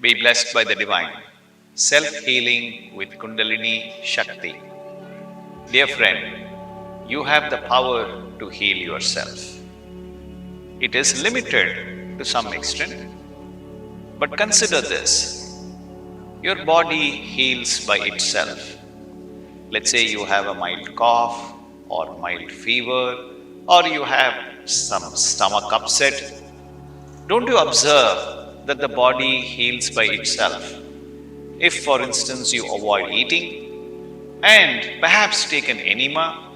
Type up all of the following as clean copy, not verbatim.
Be blessed by the divine. Self-healing with Kundalini Shakti. Dear friend, you have the power to heal yourself. It is limited to some extent, but consider this. Your body heals by itself. Let's say you have a mild cough or mild fever, or you have some stomach upset. Don't you observe that the body heals by itself? If, for instance, you avoid eating and perhaps take an enema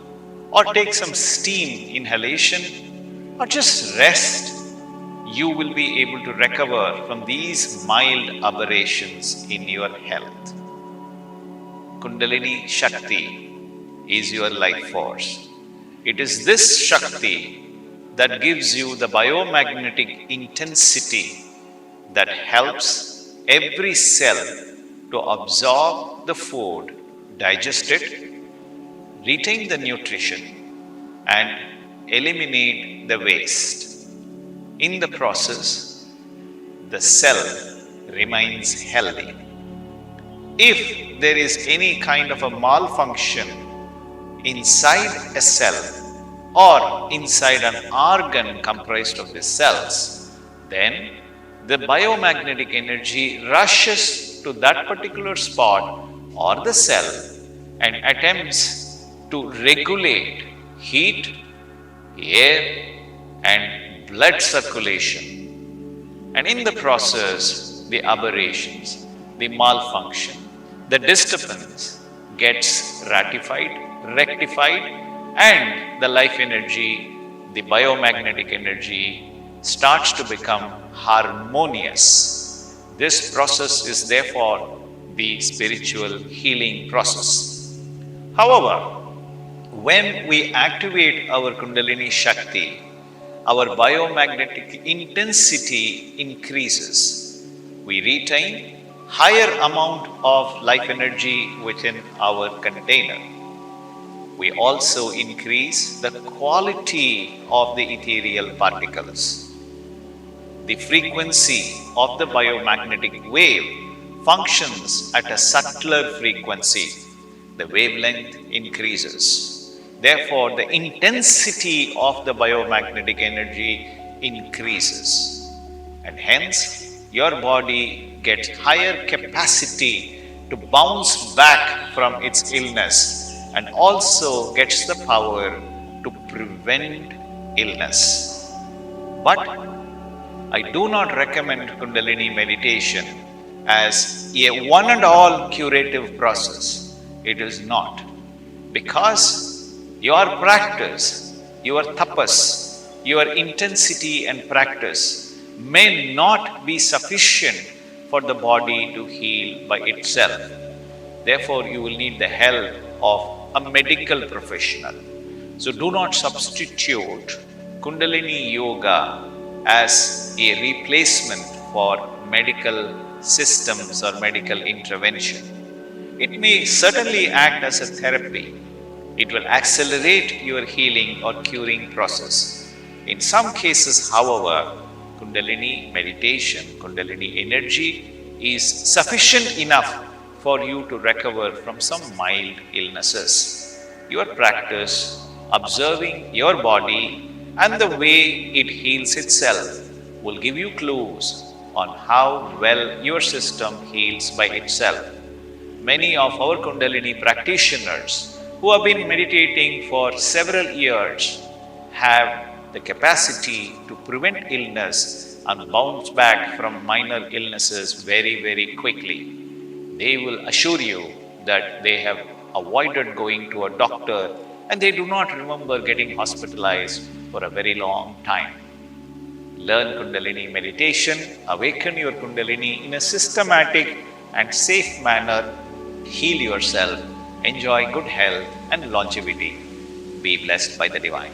or take some steam inhalation or just rest, you will be able to recover from these mild aberrations in your health. Kundalini Shakti is your life force. It is this Shakti that gives you the biomagnetic intensity that helps every cell to absorb the food, digest it, retain the nutrition, and eliminate the waste. In the process, the cell remains healthy. If there is any kind of a malfunction inside a cell or inside an organ comprised of the cells, then the biomagnetic energy rushes to that particular spot or the cell and attempts to regulate heat, air, and blood circulation. And in the process, the aberrations, the malfunction, the disturbance gets rectified, and the life energy, the biomagnetic energy starts to become harmonious. This process is therefore the spiritual healing process. However, when we activate our Kundalini Shakti, our biomagnetic intensity increases. We retain higher amount of life energy within our container. We also increase the quality of the ethereal particles. The frequency of the biomagnetic wave functions at a subtler frequency. The wavelength increases. Therefore, the intensity of the biomagnetic energy increases. And hence, your body gets higher capacity to bounce back from its illness and also gets the power to prevent illness. But I do not recommend Kundalini meditation as a one and all curative process. It is not. Because your practice, your tapas, your intensity and practice may not be sufficient for the body to heal by itself. Therefore, you will need the help of a medical professional. So do not substitute Kundalini Yoga as a replacement for medical systems or medical intervention. It may certainly act as a therapy. It will accelerate your healing or curing process. In some cases, however, Kundalini meditation, Kundalini energy is sufficient enough for you to recover from some mild illnesses. Your practice, observing your body and the way it heals itself, will give you clues on how well your system heals by itself. Many of our Kundalini practitioners who have been meditating for several years have the capacity to prevent illness and bounce back from minor illnesses very, very quickly. They will assure you that they have avoided going to a doctor and they do not remember getting hospitalized for a very long time. Learn Kundalini meditation, awaken your Kundalini in a systematic and safe manner, heal yourself, enjoy good health and longevity. Be blessed by the divine.